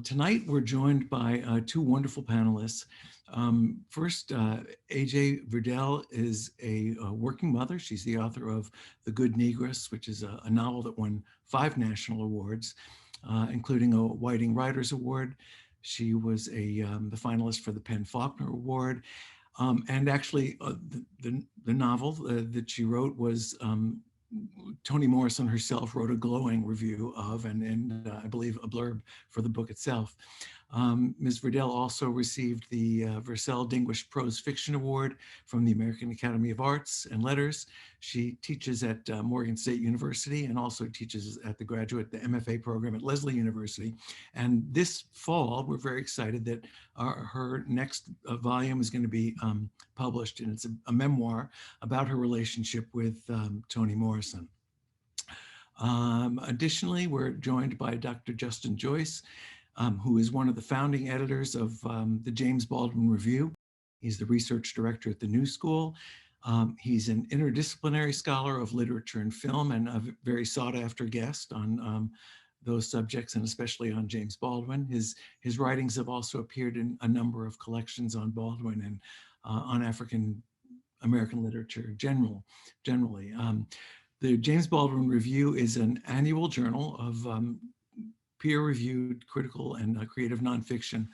Tonight, we're joined by two wonderful panelists. First, AJ Verdelle is a working mother. She's the author of The Good Negress, which is a novel that won 5 national awards, including a Whiting Writers Award. She was the finalist for the PEN/Faulkner Award. And actually, the novel that she wrote was Toni Morrison herself wrote a glowing review of, and I believe a blurb for the book itself. Ms. Verdelle also received the Vercel Distinguished Prose Fiction Award from the American Academy of Arts and Letters. She teaches at Morgan State University and also teaches at the MFA program at Lesley University. And this fall, we're very excited that her next volume is going to be published, and it's a memoir about her relationship with Toni Morrison. Additionally, we're joined by Dr. Justin Joyce, who is one of the founding editors of the James Baldwin Review. He's the research director at the New School. He's an interdisciplinary scholar of literature and film and a very sought after guest on those subjects, and especially on James Baldwin. His writings have also appeared in a number of collections on Baldwin and on African American literature generally. The James Baldwin Review is an annual journal of peer-reviewed critical and creative nonfiction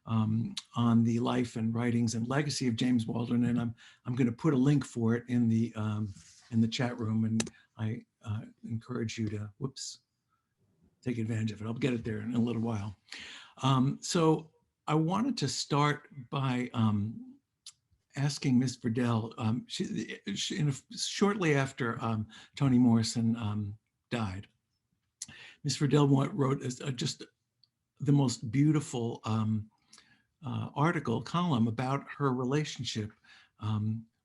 on the life and writings and legacy of James Baldwin, and I'm going to put a link for it in the chat room, and I encourage you to take advantage of it. I'll get it there in a little while. So I wanted to start by asking Ms. Verdelle, shortly after Toni Morrison died, Ms. Verdelle wrote just the most beautiful column about her relationship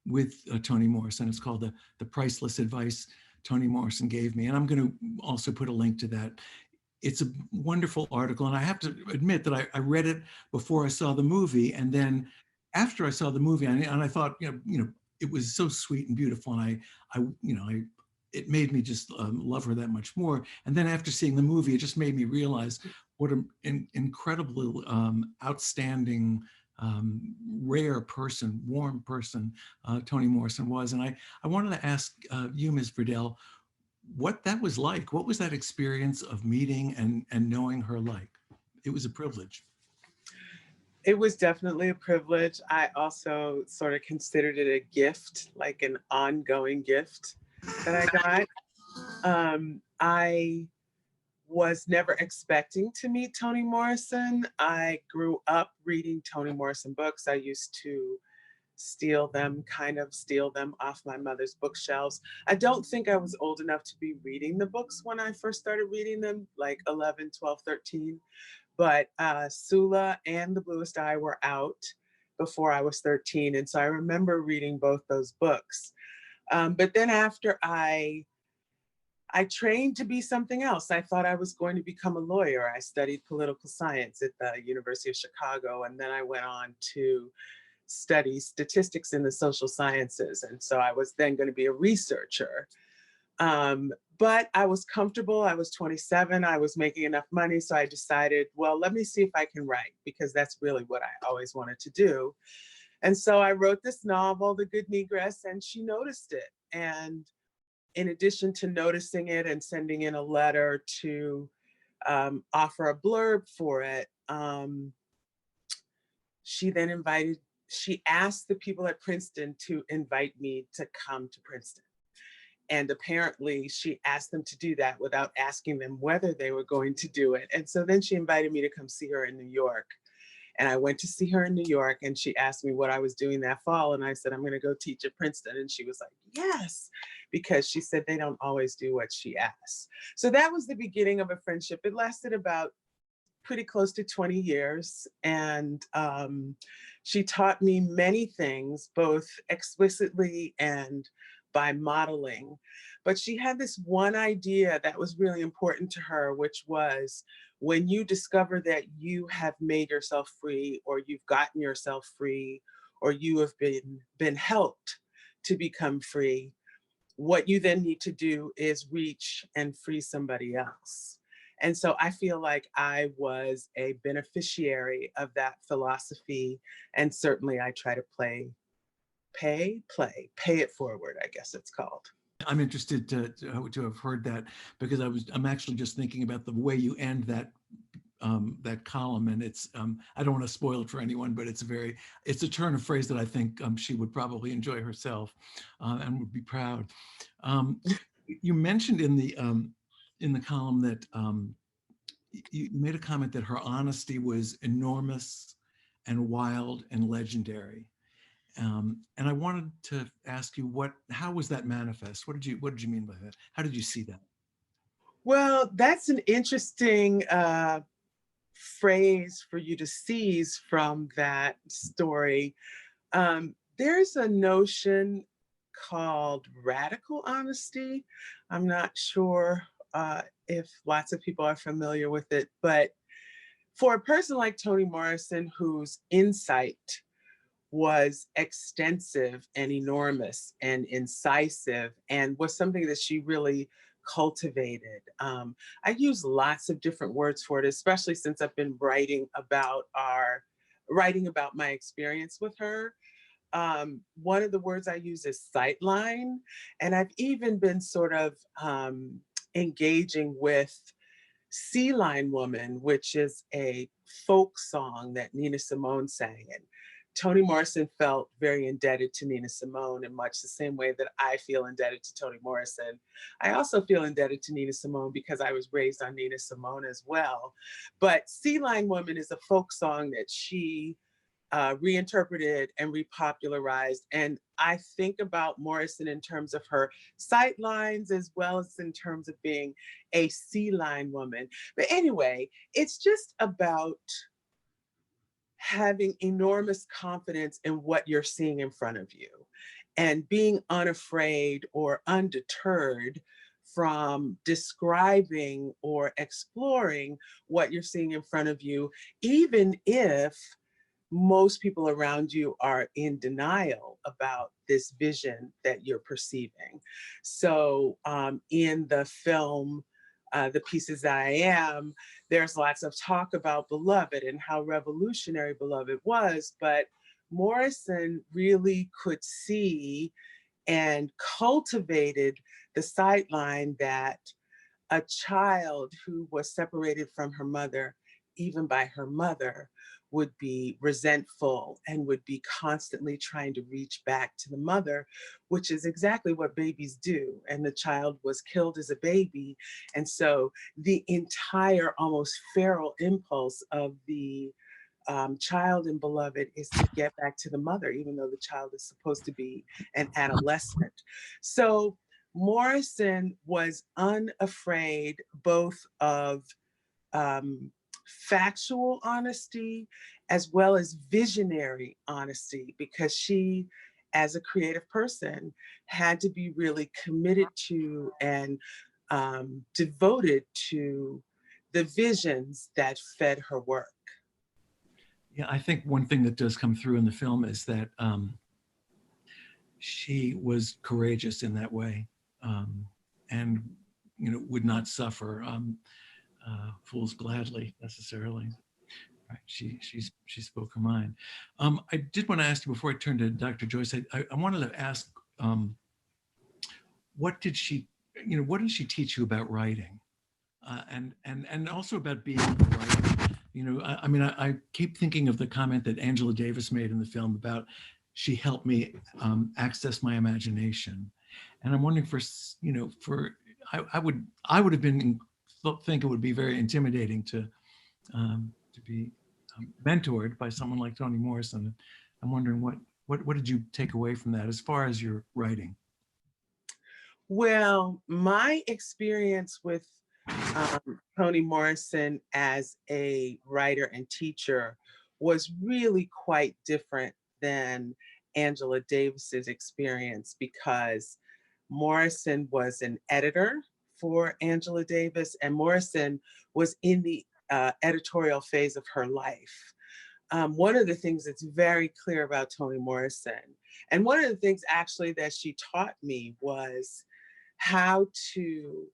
with Toni Morrison. It's called the Priceless Advice Toni Morrison Gave Me. And I'm going to also put a link to that. It's a wonderful article. And I have to admit that I read it before I saw the movie. And then after I saw the movie, and I thought, it was so sweet and beautiful. And it made me just love her that much more. And then after seeing the movie, it just made me realize what an incredibly outstanding, rare person, warm person Toni Morrison was. And I wanted to ask you, Ms. Verdelle, what that was like. What was that experience of meeting and knowing her like? It was a privilege. It was definitely a privilege. I also sort of considered it a gift, like an ongoing gift that I got. I was never expecting to meet Toni Morrison. I grew up reading Toni Morrison books. I used to steal them off my mother's bookshelves. I don't think I was old enough to be reading the books when I first started reading them, like 11, 12, 13. But Sula and The Bluest Eye were out before I was 13. And so I remember reading both those books. But then after I trained to be something else. I thought I was going to become a lawyer. I studied political science at the University of Chicago, and then I went on to study statistics in the social sciences. And so I was then going to be a researcher. But I was comfortable. I was 27. I was making enough money. So I decided, well, let me see if I can write, because that's really what I always wanted to do. And so I wrote this novel, The Good Negress, and she noticed it. And in addition to noticing it and sending in a letter to offer a blurb for it, she asked the people at Princeton to invite me to come to Princeton. And apparently she asked them to do that without asking them whether they were going to do it. And so then she invited me to come see her in New York. And I went to see her in New York, and she asked me what I was doing that fall. And I said, I'm going to go teach at Princeton. And she was like, yes, because she said they don't always do what she asks. So that was the beginning of a friendship. It lasted about pretty close to 20 years. And she taught me many things, both explicitly and by modeling. But she had this one idea that was really important to her, which was, when you discover that you have made yourself free, or you've gotten yourself free, or you have been helped to become free, what you then need to do is reach and free somebody else. And so I feel like I was a beneficiary of that philosophy. And certainly I try to pay it forward, I guess it's called. I'm interested to have heard that, because I'm actually just thinking about the way you end that column, and it's I don't want to spoil it for anyone, but it's a turn of phrase that I think she would probably enjoy herself, and would be proud. You mentioned in the column that you made a comment that her honesty was enormous and wild and legendary. And I wanted to ask you, how was that manifest? What did you mean by that? How did you see that? Well, that's an interesting phrase for you to seize from that story. There's a notion called radical honesty. I'm not sure if lots of people are familiar with it, but for a person like Toni Morrison, whose insight was extensive and enormous and incisive and was something that she really cultivated. I use lots of different words for it, especially since I've been writing about my experience with her. One of the words I use is sightline, and I've even been sort of engaging with Sea Line Woman, which is a folk song that Nina Simone sang. And Toni Morrison felt very indebted to Nina Simone in much the same way that I feel indebted to Toni Morrison. I also feel indebted to Nina Simone because I was raised on Nina Simone as well. But Sea Line Woman is a folk song that she reinterpreted and repopularized. And I think about Morrison in terms of her sight lines as well as in terms of being a sea line woman. But anyway, it's just about having enormous confidence in what you're seeing in front of you and being unafraid or undeterred from describing or exploring what you're seeing in front of you, even if most people around you are in denial about this vision that you're perceiving. So in the film, The Pieces That I Am, there's lots of talk about Beloved and how revolutionary Beloved was, but Morrison really could see and cultivated the sightline that a child who was separated from her mother, even by her mother, would be resentful and would be constantly trying to reach back to the mother, which is exactly what babies do. And the child was killed as a baby. And so the entire almost feral impulse of the child in Beloved is to get back to the mother, even though the child is supposed to be an adolescent. So Morrison was unafraid both of factual honesty as well as visionary honesty, because she, as a creative person, had to be really committed to and devoted to the visions that fed her work. Yeah, I think one thing that does come through in the film is that she was courageous in that way, and would not suffer fools gladly necessarily. Right. She spoke her mind. I did want to ask you before I turn to Dr. Joyce. I wanted to ask, what did she teach you about writing, and also about being a writer? I keep thinking of the comment that Angela Davis made in the film about she helped me access my imagination, and I'm wondering I would have been think it would be very intimidating to be mentored by someone like Toni Morrison. I'm wondering what did you take away from that as far as your writing? Well, my experience with Toni Morrison as a writer and teacher was really quite different than Angela Davis's experience, because Morrison was an editor for Angela Davis, and Morrison was in the editorial phase of her life. One of the things that's very clear about Toni Morrison, and one of the things actually that she taught me, was how to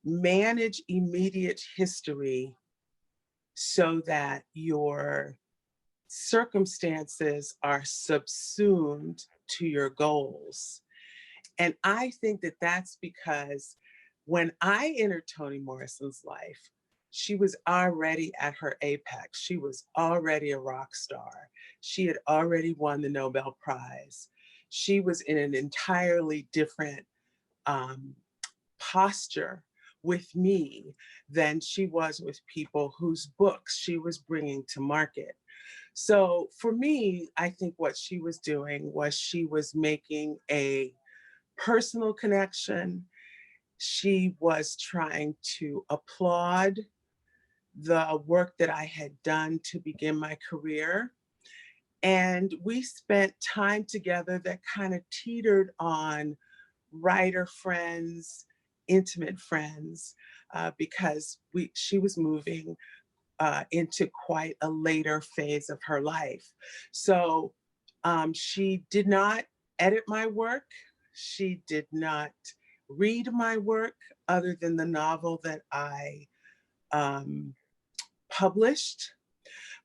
manage immediate history so that your circumstances are subsumed to your goals. And I think that that's because when I entered Toni Morrison's life, she was already at her apex. She was already a rock star. She had already won the Nobel Prize. She was in an entirely different um, posture with me than she was with people whose books she was bringing to market. So for me, I think what she was doing was she was making a personal connection. She was trying to applaud the work that I had done to begin my career. And we spent time together that kind of teetered on writer friends, intimate friends, because she was moving into quite a later phase of her life. So she did not edit my work. She did not read my work other than the novel that I um, published.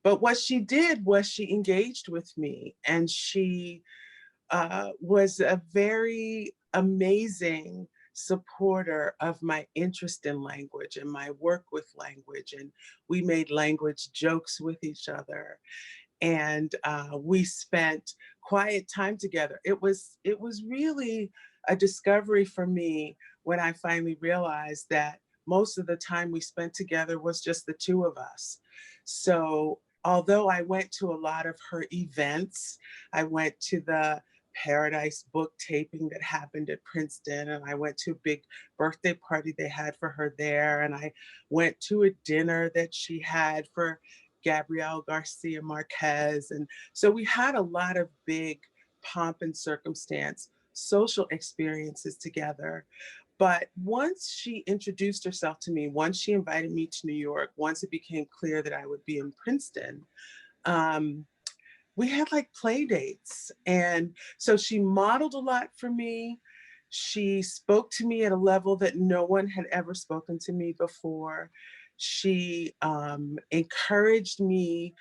But what she did was she engaged with me, and she was a very amazing supporter of my interest in language and my work with language. And we made language jokes with each other. And we spent quiet time together. It was really a discovery for me when I finally realized that most of the time we spent together was just the two of us. So although I went to a lot of her events, I went to the Paradise book taping that happened at Princeton, and I went to a big birthday party they had for her there, and I went to a dinner that she had for Gabriel Garcia Marquez. And so we had a lot of big pomp and circumstance social experiences together. But once she introduced herself to me, once she invited me to New York, once it became clear that I would be in Princeton, um, we had like play dates. And so she modeled a lot for me. She spoke to me at a level that no one had ever spoken to me before. She encouraged me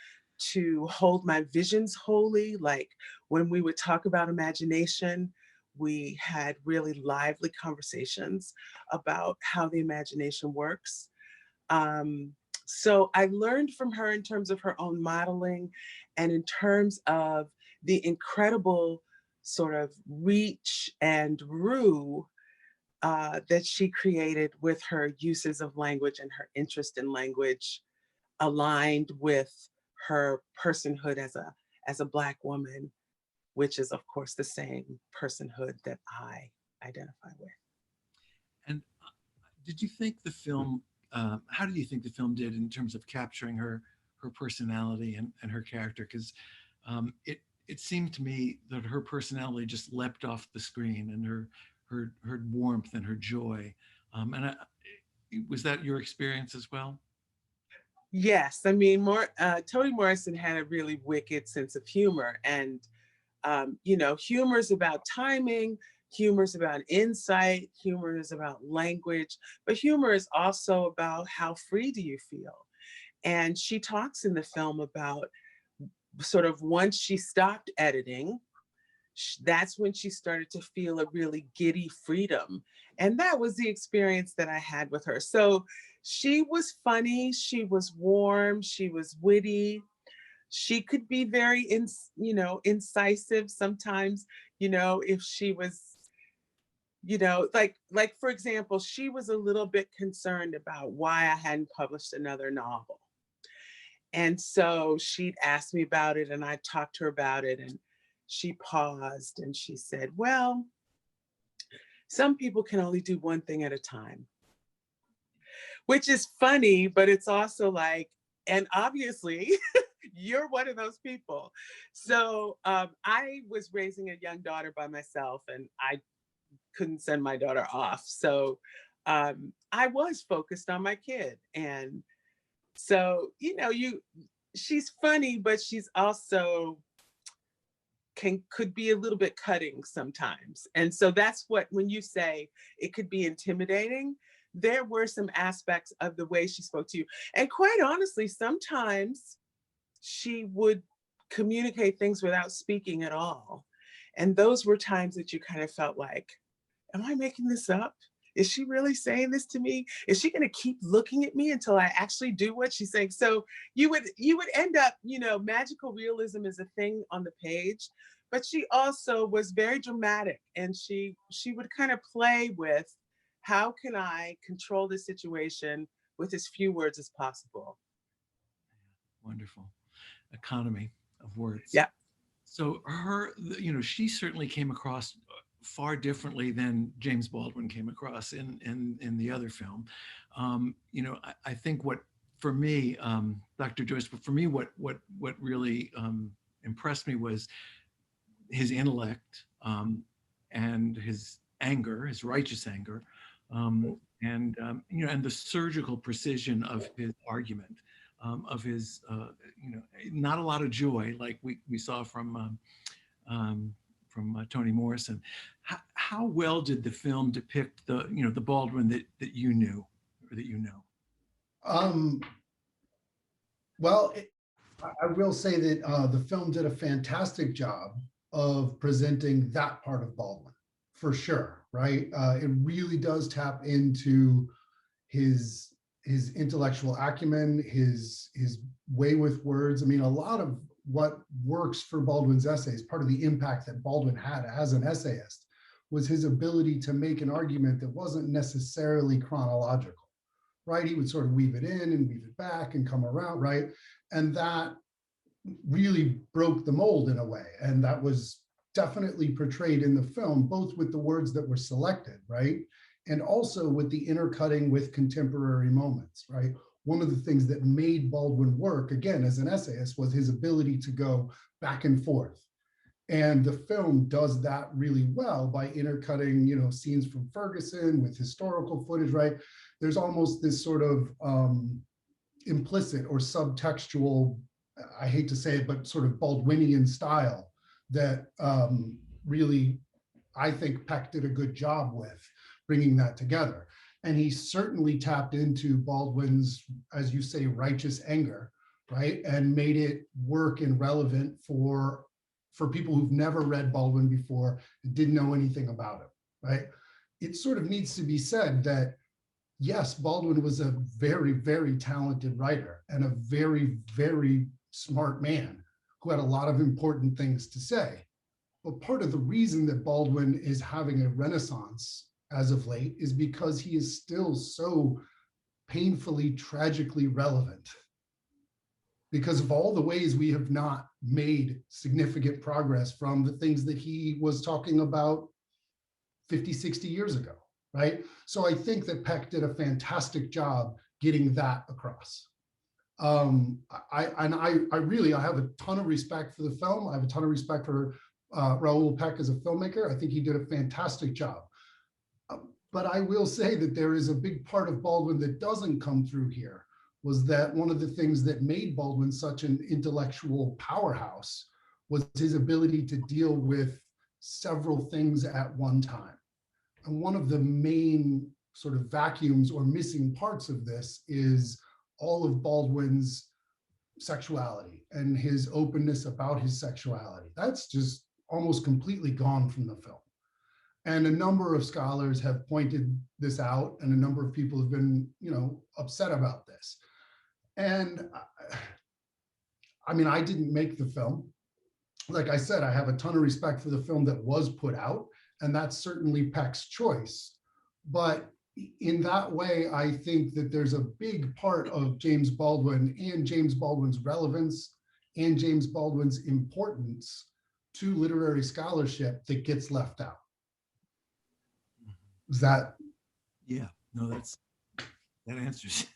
to hold my visions holy. Like when we would talk about imagination, we had really lively conversations about how the imagination works. Um, so I learned from her in terms of her own modeling and in terms of the incredible sort of reach and rue that she created with her uses of language and her interest in language aligned with her personhood as a Black woman, which is of course the same personhood that I identify with. And did you think the film? How did you think the film did in terms of capturing her personality and her character? Because it seemed to me that her personality just leapt off the screen, and her warmth and her joy. Was that your experience as well? Yes, I mean, Toni Morrison had a really wicked sense of humor, and humor is about timing, humor is about insight, humor is about language, but humor is also about how free do you feel. And she talks in the film about sort of once she stopped editing, that's when she started to feel a really giddy freedom. And that was the experience that I had with her. So she was funny, she was warm, she was witty. She could be very, incisive sometimes, if she was, like for example, she was a little bit concerned about why I hadn't published another novel. And so she'd ask me about it and I talked to her about it, and she paused and she said, well, some people can only do one thing at a time, which is funny, but it's also like, and obviously you're one of those people. So I was raising a young daughter by myself and I couldn't send my daughter off. So I was focused on my kid. And so, she's funny, but she's also could be a little bit cutting sometimes. And so that's what, when you say it could be intimidating, there were some aspects of the way she spoke to you. And quite honestly, sometimes she would communicate things without speaking at all. And those were times that you kind of felt like, am I making this up? Is she really saying this to me? Is she going to keep looking at me until I actually do what she's saying? So you would end up, magical realism is a thing on the page, but she also was very dramatic, and she would kind of play with, how can I control this situation with as few words as possible? Wonderful. Economy of words. Yeah. So she certainly came across far differently than James Baldwin came across in the other film. I think what for me, Dr. Joyce, but for me, what really impressed me was his intellect, and his anger, his righteous anger, and the surgical precision of his argument, of his not a lot of joy like we saw from Toni Morrison. How well did the film depict the Baldwin that you knew, or that you know? Um, well, I will say that the film did a fantastic job of presenting that part of Baldwin, for sure, right? It really does tap into his intellectual acumen, his way with words. I mean, a lot of what works for Baldwin's essays, part of the impact that Baldwin had as an essayist, was his ability to make an argument that wasn't necessarily chronological, right? He would sort of weave it in and weave it back and come around, right? And that really broke the mold in a way. And that was definitely portrayed in the film, both with the words that were selected, right? And also with the intercutting with contemporary moments, right? One of the things that made Baldwin work, again, as an essayist, was his ability to go back and forth. And the film does that really well by intercutting, scenes from Ferguson with historical footage, right? There's almost this sort of implicit or subtextual, I hate to say it, but sort of Baldwinian style that really, I think Peck did a good job with bringing that together. And he certainly tapped into Baldwin's, as you say, righteous anger, right? And made it work and relevant for people who've never read Baldwin before, didn't know anything about him, right? It sort of needs to be said that, yes, Baldwin was a very, very talented writer and a very, very smart man who had a lot of important things to say. But part of the reason that Baldwin is having a renaissance as of late is because he is still so painfully, tragically relevant, because of all the ways we have not made significant progress from the things that he was talking about 50, 60 years ago, right? So I think that Peck did a fantastic job getting that across. I have a ton of respect for the film. I have a ton of respect for Raoul Peck as a filmmaker. I think he did a fantastic job. But I will say that there is a big part of Baldwin that doesn't come through here, was that one of the things that made Baldwin such an intellectual powerhouse was his ability to deal with several things at one time. And one of the main sort of vacuums or missing parts of this is all of Baldwin's sexuality and his openness about his sexuality. That's just almost completely gone from the film. And a number of scholars have pointed this out, and a number of people have been, upset about this. And I mean, I didn't make the film. Like I said, I have a ton of respect for the film that was put out, and that's certainly Peck's choice. But in that way, I think that there's a big part of James Baldwin and James Baldwin's relevance and James Baldwin's importance to literary scholarship that gets left out. Is that? Yeah, no, that answers.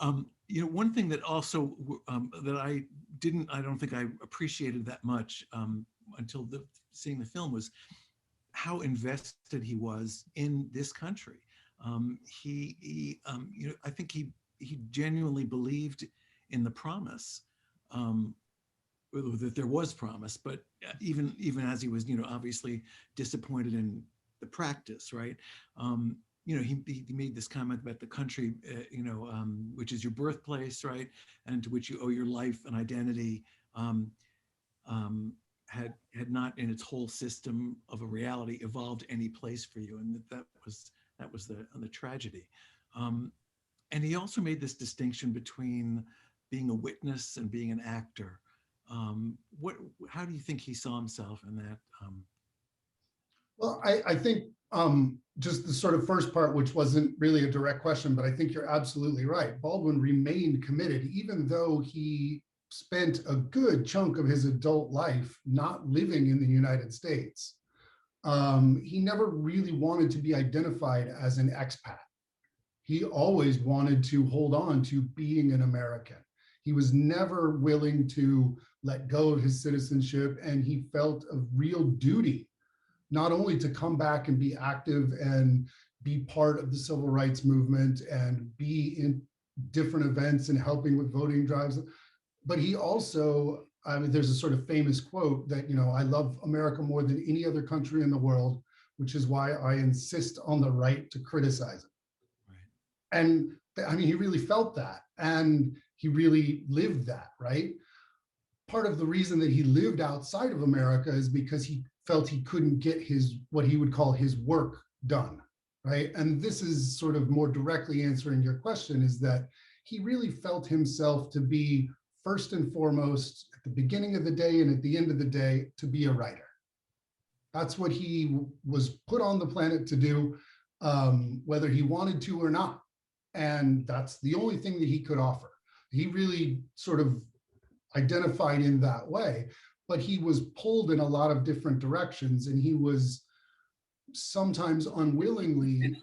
One thing that also that I don't think I appreciated that much until seeing the film was how invested he was in this country. I think he genuinely believed in the promise, that there was promise, but even as he was, obviously disappointed in the practice, right? he made this comment about the country, which is your birthplace, right? And to which you owe your life and identity, um, had not in its whole system of a reality evolved any place for you. And that was the tragedy. And he also made this distinction between being a witness and being an actor. How do you think he saw himself in that? Well, I think just the sort of first part, which wasn't really a direct question, but I think you're absolutely right. Baldwin remained committed, even though he spent a good chunk of his adult life not living in the United States. He never really wanted to be identified as an expat. He always wanted to hold on to being an American. He was never willing to let go of his citizenship, and he felt a real duty not only to come back and be active and be part of the civil rights movement and be in different events and helping with voting drives, but he also, I mean, there's a sort of famous quote that, I love America more than any other country in the world, which is why I insist on the right to criticize it. Right. And I mean, he really felt that, and he really lived that, right? Part of the reason that he lived outside of America is because he felt he couldn't get what he would call his work done, right? And this is sort of more directly answering your question, is that he really felt himself to be, first and foremost, at the beginning of the day and at the end of the day, to be a writer. That's what he was put on the planet to do, whether he wanted to or not. And that's the only thing that he could offer. He really sort of identified in that way, but he was pulled in a lot of different directions, and he was sometimes unwillingly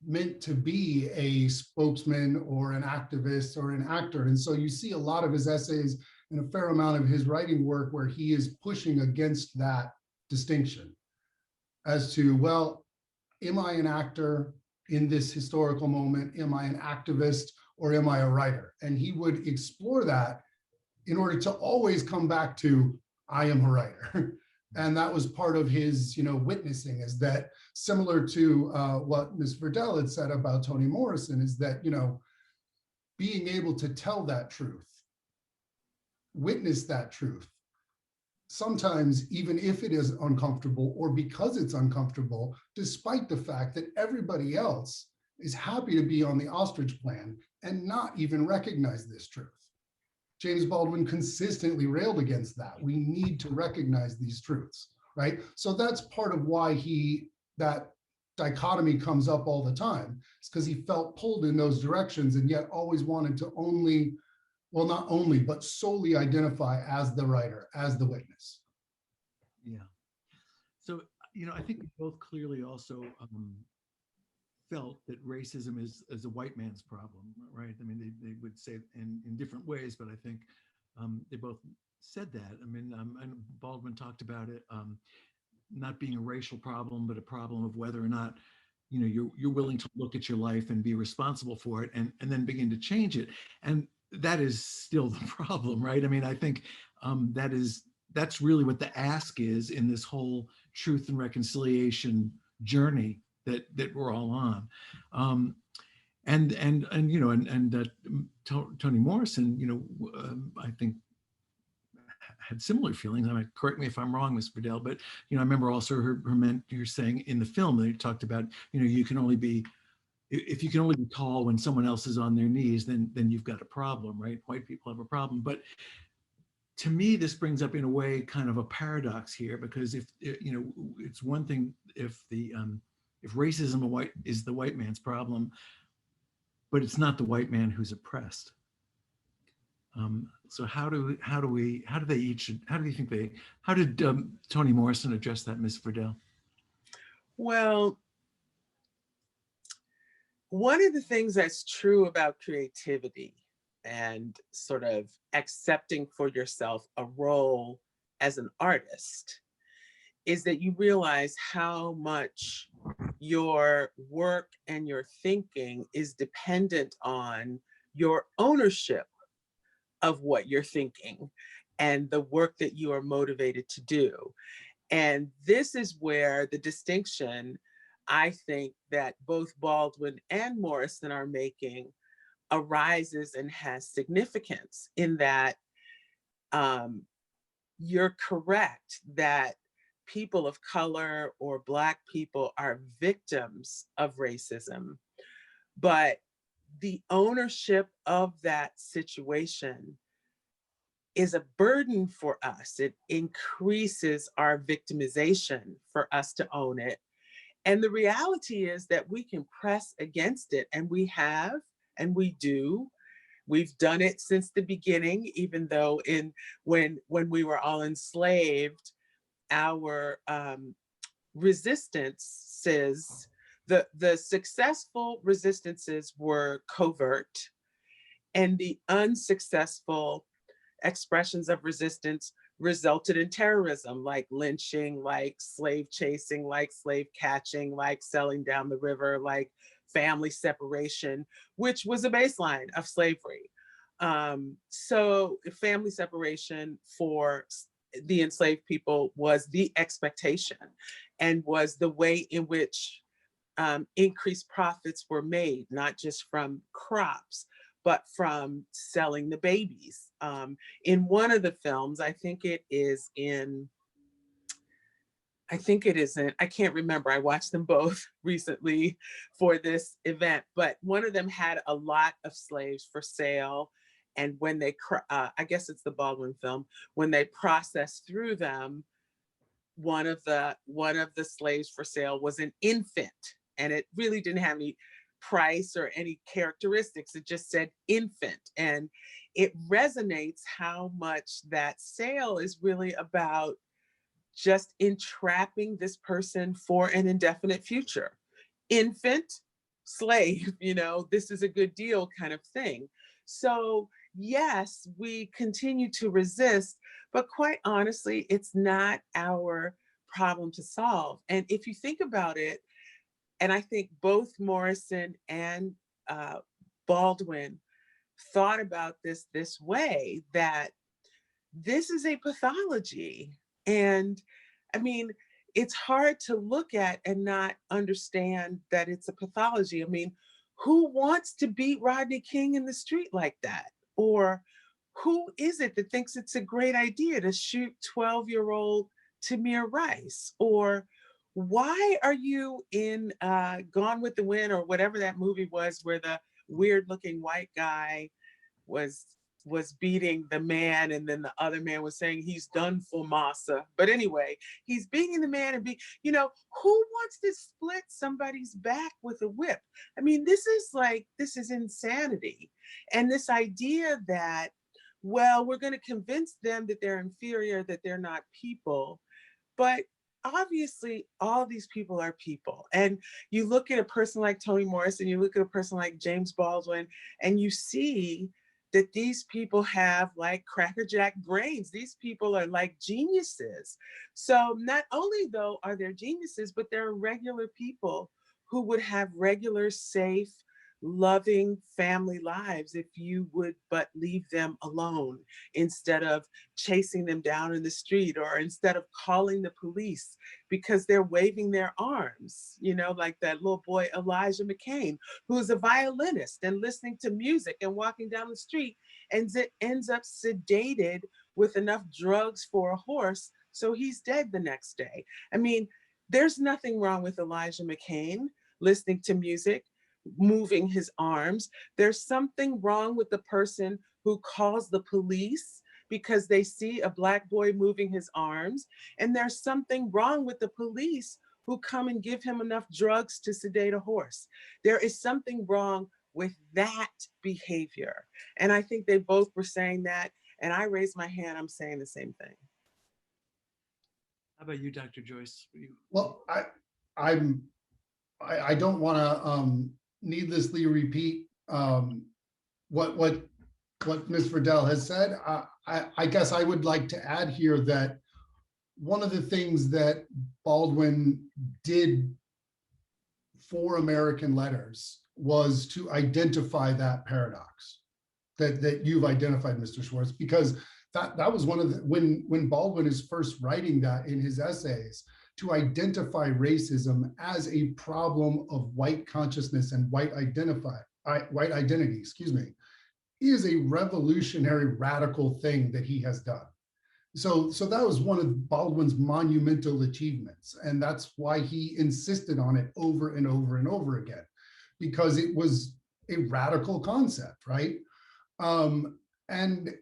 meant to be a spokesman or an activist or an actor. And so you see a lot of his essays and a fair amount of his writing work where he is pushing against that distinction as to, well, am I an actor in this historical moment? Am I an activist, or am I a writer? And he would explore that in order to always come back to, I am a writer. And that was part of his, witnessing, is that similar to what Ms. Verdelle had said about Toni Morrison, is that, being able to tell that truth, witness that truth, sometimes even if it is uncomfortable, or because it's uncomfortable, despite the fact that everybody else is happy to be on the ostrich plan and not even recognize this truth. James Baldwin consistently railed against that. We need to recognize these truths, right? So that's part of why that dichotomy comes up all the time. It's because he felt pulled in those directions, and yet always wanted to only, well, not only, but solely identify as the writer, as the witness. Yeah. So, I think we both clearly also felt that racism is a white man's problem, right? I mean, they would say it in different ways, but I think they both said that. I mean, and Baldwin talked about it not being a racial problem, but a problem of whether or not, you're willing to look at your life and be responsible for it, and then begin to change it. And that is still the problem, right? I mean, I think that's really what the ask is in this whole truth and reconciliation journey that we're all on. Toni Morrison, I think had similar feelings. I mean, correct me if I'm wrong, Ms. Verdelle, but I remember also her saying in the film that he talked about, you can only be, if you can only be tall when someone else is on their knees, then you've got a problem, right? White people have a problem. But to me, this brings up in a way kind of a paradox here, because if it's one thing if racism is the white man's problem, but it's not the white man who's oppressed. So how did Toni Morrison address that, Ms. Verdelle? Well, one of the things that's true about creativity and sort of accepting for yourself a role as an artist is that you realize how much your work and your thinking is dependent on your ownership of what you're thinking and the work that you are motivated to do. And this is where the distinction I think that both Baldwin and Morrison are making arises and has significance in that um, you're correct that people of color or Black people are victims of racism, but the ownership of that situation is a burden for us. It increases our victimization for us to own it. And the reality is that we can press against it, and we have, and we do. We've done it since the beginning, even though when we were all enslaved, our resistances, the successful resistances were covert, and the unsuccessful expressions of resistance resulted in terrorism, like lynching, like slave chasing, like slave catching, like selling down the river, like family separation, which was a baseline of slavery. So family separation for the enslaved people was the expectation and was the way in which increased profits were made, not just from crops, but from selling the babies. In one of the films, I think it is in, I can't remember. I watched them both recently for this event, but one of them had a lot of slaves for sale. And when they, I guess it's the Baldwin film, when they processed through them, one of the slaves for sale was an infant, and it really didn't have any price or any characteristics. It just said infant, and it resonates how much that sale is really about just entrapping this person for an indefinite future. Infant, slave, this is a good deal kind of thing. So yes, we continue to resist, but quite honestly, it's not our problem to solve. And if you think about it, and I think both Morrison and Baldwin thought about this way, that this is a pathology. And I mean, it's hard to look at and not understand that it's a pathology. I mean, who wants to beat Rodney King in the street like that? Or who is it that thinks it's a great idea to shoot 12-year-old Tamir Rice? Or why are you in Gone with the Wind, or whatever that movie was, where the weird looking white guy was beating the man, and then the other man was saying he's done for massa. But anyway, he's beating the man, and who wants to split somebody's back with a whip? I mean, this is insanity. And this idea that, well, we're going to convince them that they're inferior, that they're not people. But obviously, all these people are people. And you look at a person like Toni Morrison, you look at a person like James Baldwin, and you see that these people have like crackerjack brains. These people are like geniuses. So not only though are they geniuses, but they're regular people who would have regular, safe, loving family lives if you would but leave them alone, instead of chasing them down in the street, or instead of calling the police because they're waving their arms, like that little boy Elijah McCain, who's a violinist and listening to music and walking down the street, and ends up sedated with enough drugs for a horse, so he's dead the next day. I mean, there's nothing wrong with Elijah McCain listening to music, moving his arms. There's something wrong with the person who calls the police because they see a Black boy moving his arms. And there's something wrong with the police who come and give him enough drugs to sedate a horse. There is something wrong with that behavior. And I think they both were saying that. And I raised my hand, I'm saying the same thing. How about you, Dr. Joyce? Well, I don't want to needlessly repeat what Ms. Verdelle has said. I guess I would like to add here that one of the things that Baldwin did for American Letters was to identify that paradox that you've identified, Mr. Schwartz, because that was one of the, when Baldwin is first writing that in his essays, to identify racism as a problem of white consciousness and white identity, excuse me, is a revolutionary, radical thing that he has done. So that was one of Baldwin's monumental achievements. And that's why he insisted on it over and over and over again, because it was a radical concept, right? And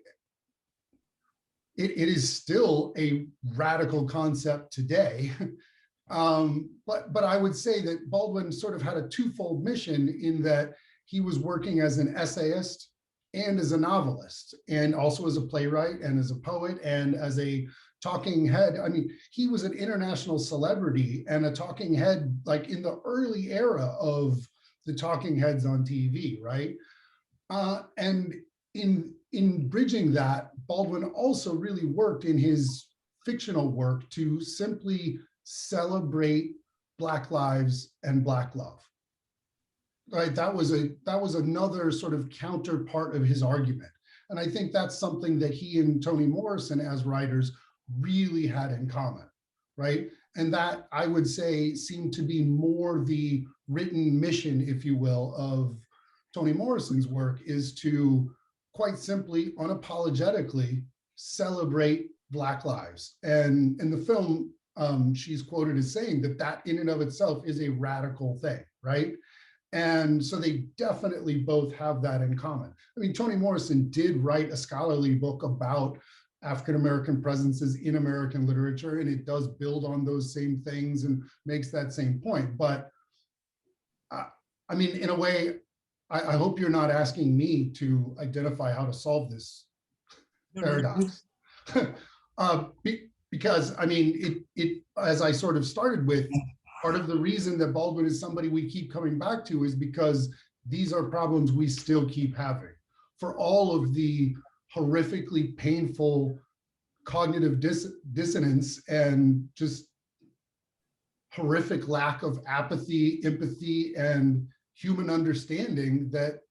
it is still a radical concept today. But I would say that Baldwin sort of had a twofold mission in that he was working as an essayist and as a novelist, and also as a playwright and as a poet and as a talking head. I mean, he was an international celebrity and a talking head, like in the early era of the talking heads on TV, right? And in bridging that, Baldwin also really worked in his fictional work to simply celebrate Black lives and Black love. Right, that was another sort of counterpart of his argument. And I think that's something that he and Toni Morrison as writers really had in common, right? And that, I would say, seemed to be more the written mission, if you will, of Toni Morrison's work, is to quite simply, unapologetically celebrate Black lives. And in the film, she's quoted as saying that in and of itself is a radical thing, right? And so they definitely both have that in common. I mean, Toni Morrison did write a scholarly book about African-American presences in American literature, and it does build on those same things and makes that same point. But I mean, in a way, I hope you're not asking me to identify how to solve this paradox. Because I mean, it as I sort of started with, part of the reason that Baldwin is somebody we keep coming back to is because these are problems we still keep having. For all of the horrifically painful cognitive dissonance and just horrific lack of apathy, empathy, and human understanding that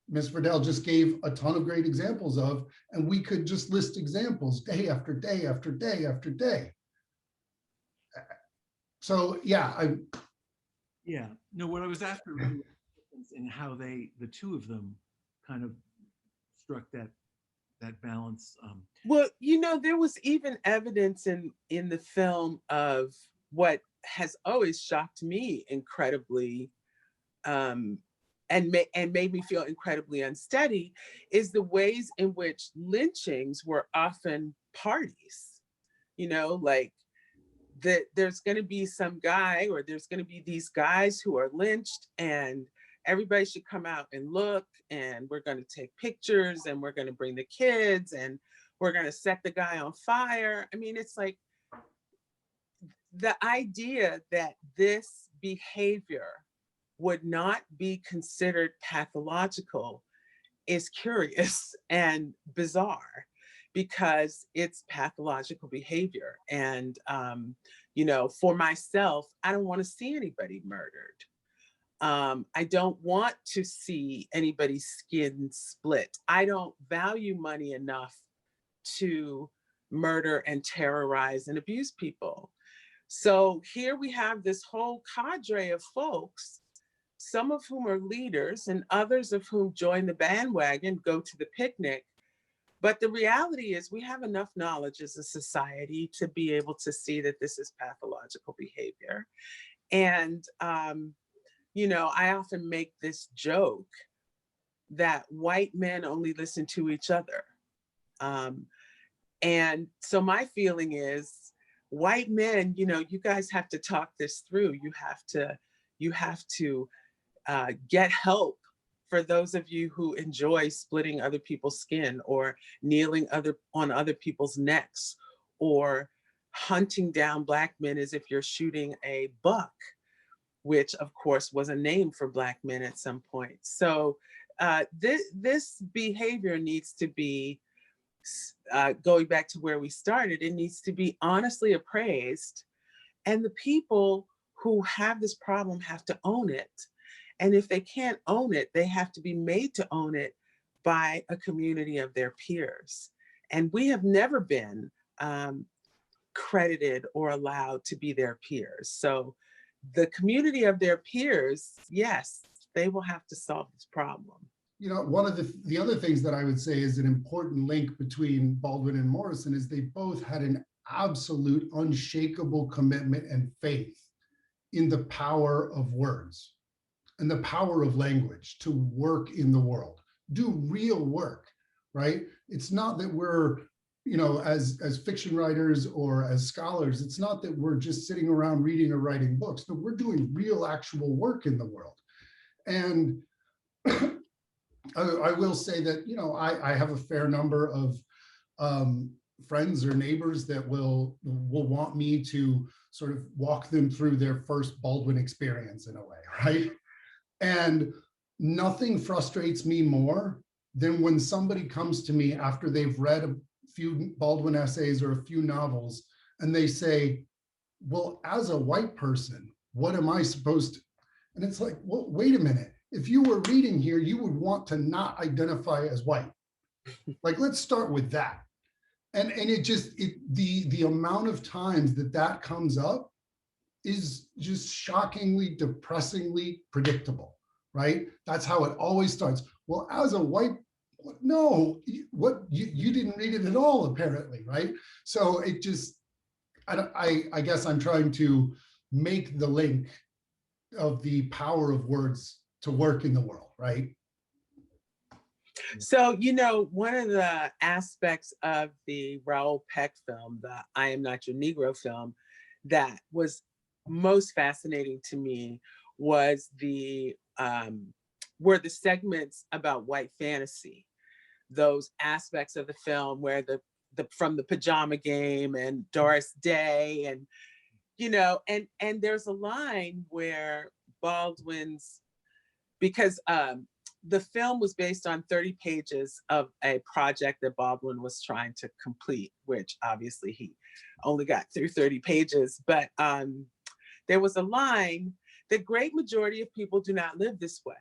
Ms. Verdelle just gave a ton of great examples of, and we could just list examples day after day after day after day. So yeah, no, what I was after in how the two of them kind of struck that balance. Well, you know, there was even evidence in the film of what has always shocked me incredibly, and made me feel incredibly unsteady, is the ways in which lynchings were often parties. You know, like that there's going to be some guy, or there's going to be these guys who are lynched, and everybody should come out and look, and we're going to take pictures, and we're going to bring the kids, and we're going to set the guy on fire. I mean, it's like the idea that this behavior would not be considered pathological is curious and bizarre, because it's pathological behavior. And, you know, for myself, I don't want to see anybody murdered. I don't want to see anybody's skin split. I don't value money enough to murder and terrorize and abuse people. So here we have this whole cadre of folks, some of whom are leaders and others of whom join the bandwagon, go to the picnic. But the reality is we have enough knowledge as a society to be able to see that this is pathological behavior. And, you know, I often make this joke that white men only listen to each other. And so my feeling is, white men, you know, you guys have to talk this through. You have to get help. For those of you who enjoy splitting other people's skin, or kneeling on other people's necks, or hunting down Black men as if you're shooting a buck, which of course was a name for Black men at some point. So this behavior needs to be, going back to where we started, it needs to be honestly appraised. And the people who have this problem have to own it. And if they can't own it, they have to be made to own it by a community of their peers. And we have never been credited or allowed to be their peers. So the community of their peers, yes, they will have to solve this problem. You know, one of the other things that I would say is an important link between Baldwin and Morrison is they both had an absolute unshakable commitment and faith in the power of words and the power of language to work in the world, do real work, right? It's not that we're, you know, as fiction writers or as scholars, it's not that we're just sitting around reading or writing books. No, we're doing real actual work in the world. And I will say that, you know, I have a fair number of friends or neighbors that will want me to sort of walk them through their first Baldwin experience in a way, right? And nothing frustrates me more than when somebody comes to me after they've read a few Baldwin essays or a few novels, and they say, well, as a white person, what am I supposed to? And it's like, well, wait a minute. If you were reading here, you would want to not identify as white. Like, let's start with that. And it just, the amount of times that comes up is just shockingly, depressingly predictable, right? That's how it always starts. Well, as a white, no, what you didn't read it at all, apparently, right? So it just, I guess I'm trying to make the link of the power of words to work in the world, right? So, you know, one of the aspects of the Raoul Peck film, the I Am Not Your Negro film, that was most fascinating to me was were the segments about white fantasy. Those aspects of the film where from the pajama game and Doris Day, and you know, and there's a line where Baldwin's, because the film was based on 30 pages of a project that Baldwin was trying to complete, which obviously he only got through 30 pages. But there was a line: the great majority of people do not live this way.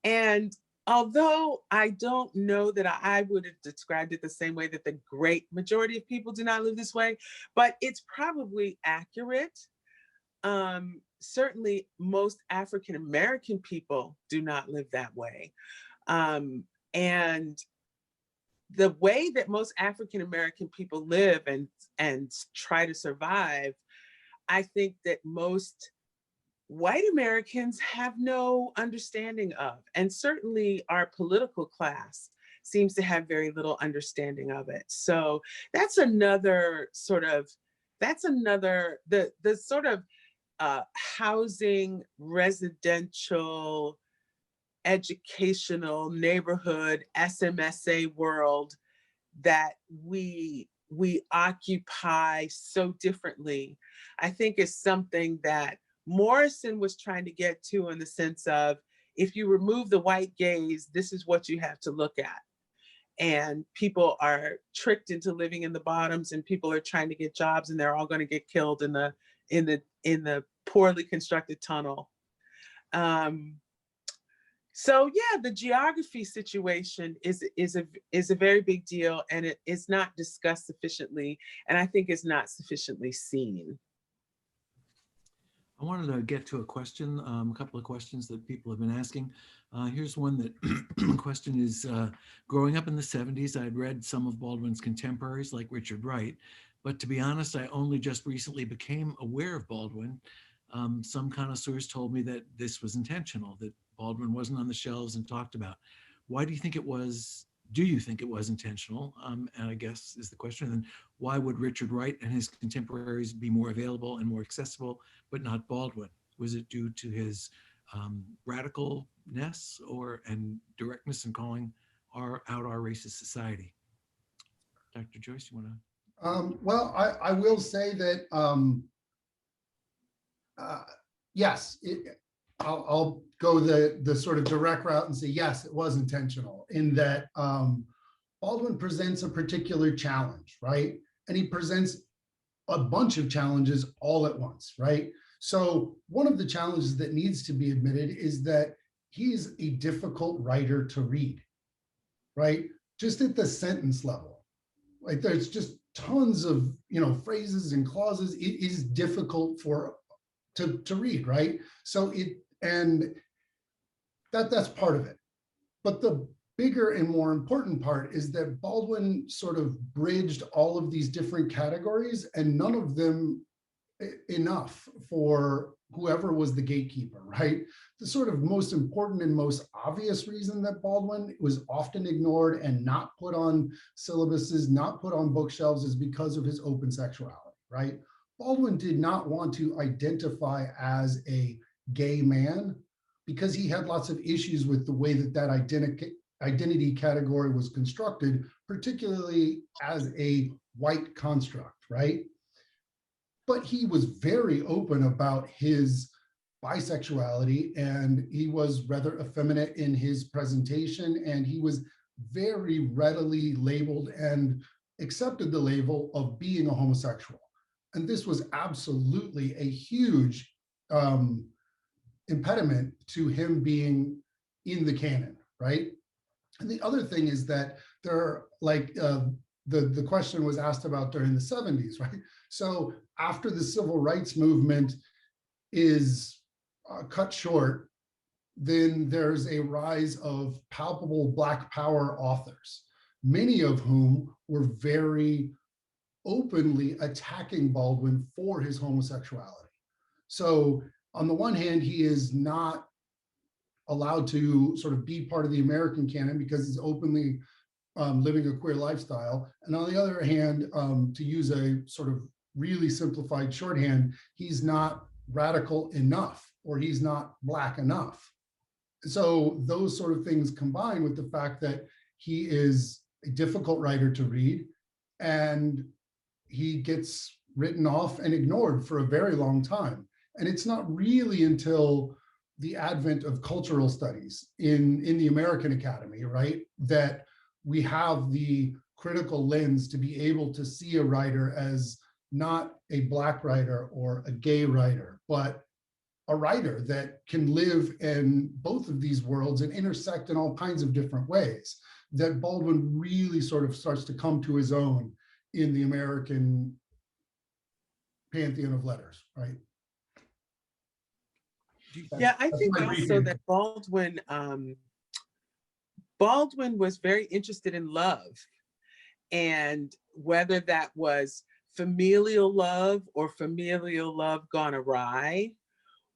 And although I don't know that I would have described it the same way that the great majority of people do not live this way, but it's probably accurate. Certainly most African-American people do not live that way. And the way that most African-American people live and try to survive, I think that most white Americans have no understanding of, and certainly our political class seems to have very little understanding of it. So that's another sort of, the sort of housing, residential, educational, neighborhood, SMSA world that we occupy so differently, I think is something that Morrison was trying to get to, in the sense of, if you remove the white gaze, this is what you have to look at. And people are tricked into living in the bottoms, and people are trying to get jobs, and they're all going to get killed in the poorly constructed tunnel. So yeah, the geography situation is a very big deal, and it is not discussed sufficiently, and I think it's not sufficiently seen. I wanted to get to a question, a couple of questions that people have been asking. Here's one that question is, growing up in the 70s, I'd read some of Baldwin's contemporaries like Richard Wright, but to be honest, I only just recently became aware of Baldwin. Some connoisseurs told me that this was intentional, that Baldwin wasn't on the shelves and talked about. Why do you think it was? Do you think it was intentional? And I guess is the question. And then why would Richard Wright and his contemporaries be more available and more accessible, but not Baldwin? Was it due to his radicalness and directness in calling out our racist society? Dr. Joyce, you want to? Well, I will say that yes, I'll go the sort of direct route and say, yes, it was intentional, in that Baldwin presents a particular challenge, right? And he presents a bunch of challenges all at once, right? So one of the challenges that needs to be admitted is that he's a difficult writer to read, right? Just at the sentence level. Like, there's just tons of, phrases and clauses. It is difficult to read, right? So that's part of it. But the bigger and more important part is that Baldwin sort of bridged all of these different categories, and none of them enough for whoever was the gatekeeper, right? The sort of most important and most obvious reason that Baldwin was often ignored and not put on syllabuses, not put on bookshelves, is because of his open sexuality, right? Baldwin did not want to identify as a gay man because he had lots of issues with the way that identity category was constructed, particularly as a white construct, right? But he was very open about his bisexuality, and he was rather effeminate in his presentation, and he was very readily labeled and accepted the label of being a homosexual. And this was absolutely a huge impediment to him being in the canon, right? And the other thing is that there are the question was asked about during the 70s, right? So after the civil rights movement is cut short, then there's a rise of palpable Black power authors, many of whom were very openly attacking Baldwin for his homosexuality. So on the one hand, he is not allowed to sort of be part of the American canon because he's openly living a queer lifestyle. And on the other hand, to use a sort of really simplified shorthand, he's not radical enough, or he's not Black enough. So those sort of things combine with the fact that he is a difficult writer to read, and he gets written off and ignored for a very long time. And it's not really until the advent of cultural studies in the American Academy, right, that we have the critical lens to be able to see a writer as not a Black writer or a gay writer, but a writer that can live in both of these worlds and intersect in all kinds of different ways. That Baldwin really sort of starts to come to his own in the American pantheon of letters, right? Yeah, I think also that Baldwin was very interested in love, and whether that was familial love or familial love gone awry,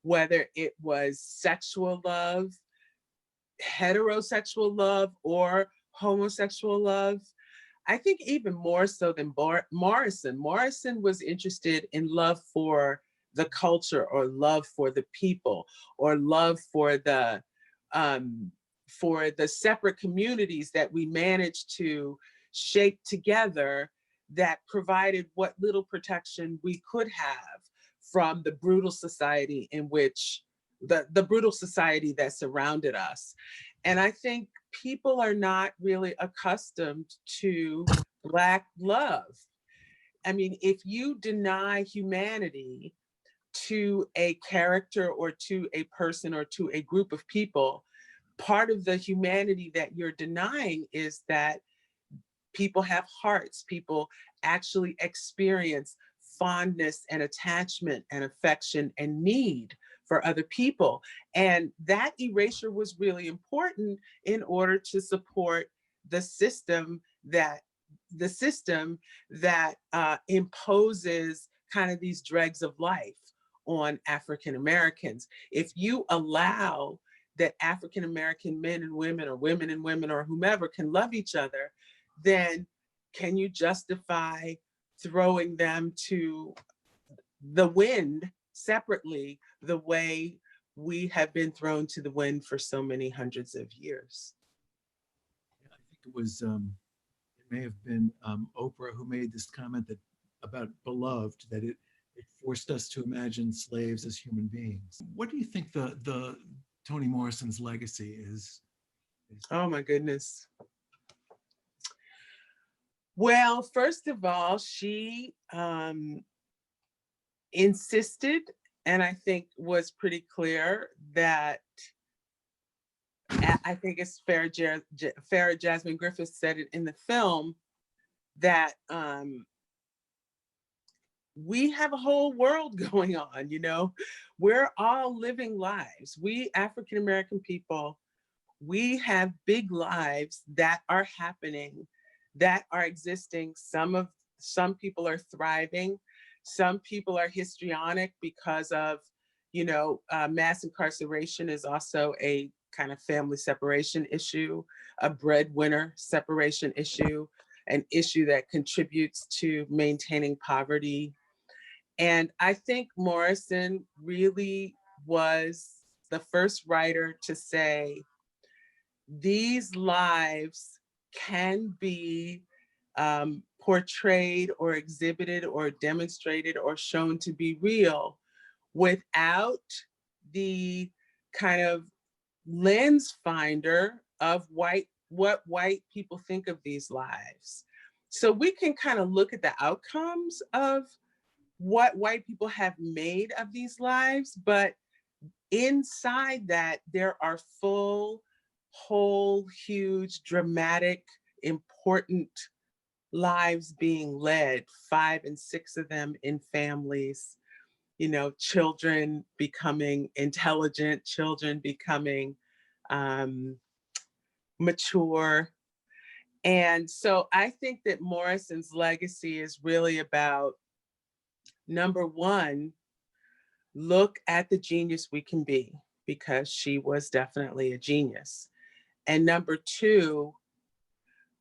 whether it was sexual love, heterosexual love, or homosexual love. I think even more so than Morrison. Morrison was interested in love for the culture, or love for the people, or love for the separate communities that we managed to shape together, that provided what little protection we could have from the brutal society in which the brutal society that surrounded us. And I think people are not really accustomed to Black love. I mean, if you deny humanity to a character or to a person or to a group of people, part of the humanity that you're denying is that people have hearts, people actually experience fondness and attachment and affection and need for other people. And that erasure was really important in order to support the system that imposes kind of these dregs of life on African Americans. If you allow that African American men and women, or women and women, or whomever can love each other, then can you justify throwing them to the wind separately, the way we have been thrown to the wind for so many hundreds of years? Yeah, I think it was, it may have been Oprah who made this comment that about beloved, that it forced us to imagine slaves as human beings. What do you think the Toni Morrison's legacy is? Oh my goodness. Well, first of all, she insisted, and I think was pretty clear, that I think it's Farrah Jasmine Griffith said it in the film, that we have a whole world going on, you know? We're all living lives. We African American people, we have big lives that are happening, that are existing. Some people are thriving. Some people are histrionic because of, mass incarceration is also a kind of family separation issue, a breadwinner separation issue, an issue that contributes to maintaining poverty. And I think Morrison really was the first writer to say, these lives can be portrayed or exhibited or demonstrated or shown to be real without the kind of lens finder of what white people think of these lives. So we can kind of look at the outcomes of what white people have made of these lives, but inside that, there are full, whole, huge, dramatic, important lives being led, 5 and 6 of them in families, children becoming intelligent, children becoming mature. And so I think that Morrison's legacy is really about, number one, look at the genius we can be, because she was definitely a genius. And number two,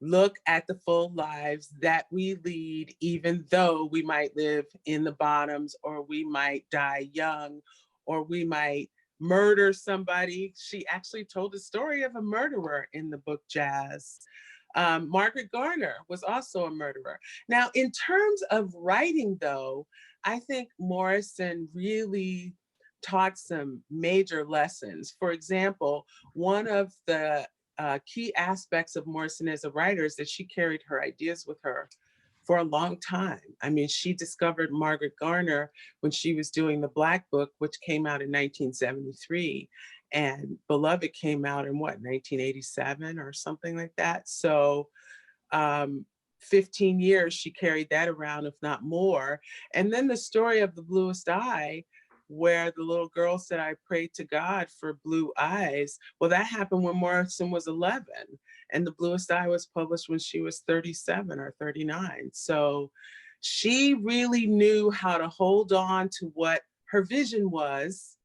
look at the full lives that we lead, even though we might live in the bottoms, or we might die young, or we might murder somebody. She actually told the story of a murderer in the book Jazz. Margaret Garner was also a murderer. Now, in terms of writing, though, I think Morrison really taught some major lessons. For example, one of the key aspects of Morrison as a writer is that she carried her ideas with her for a long time. I mean, she discovered Margaret Garner when she was doing the Black Book, which came out in 1973. And Beloved came out in 1987 or something like that. So 15 years she carried that around, if not more. And then the story of The Bluest Eye, where the little girl said, I prayed to God for blue eyes. Well, that happened when Morrison was 11, and The Bluest Eye was published when she was 37 or 39. So she really knew how to hold on to what her vision was,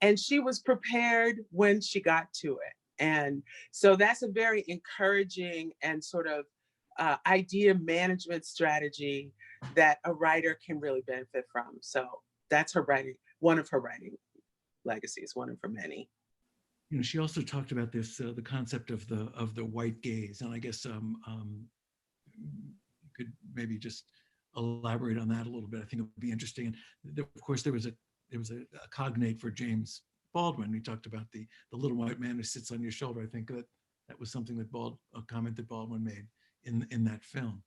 and she was prepared when she got to it. And so that's a very encouraging and sort of idea management strategy that a writer can really benefit from. So that's her writing, one of her writing legacies, one of her many. She also talked about this, the concept of the white gaze, and I guess you could maybe just elaborate on that a little bit. I think it would be interesting. And of course, there was a cognate for James Baldwin. We talked about the little white man who sits on your shoulder. I think that was something that a comment that Baldwin made in that film.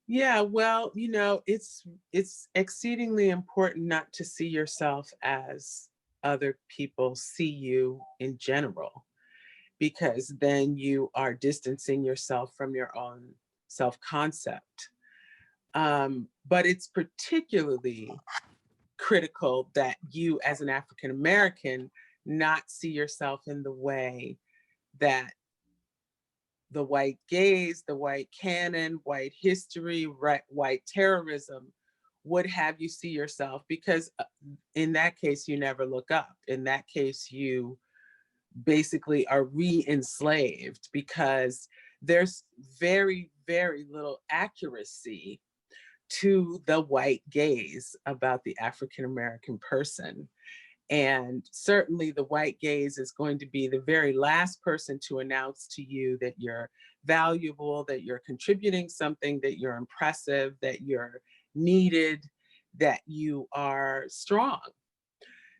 Yeah, well, it's exceedingly important not to see yourself as other people see you in general, because then you are distancing yourself from your own self-concept. But it's particularly critical that you, as an African American, not see yourself in the way that the white gaze, the white canon, white history, white terrorism would have you see yourself, because in that case, you never look up. In that case, you basically are re-enslaved, because there's very, very little accuracy to the white gaze about the African American person. And certainly the white gaze is going to be the very last person to announce to you that you're valuable, that you're contributing something, that you're impressive, that you're needed, that you are strong.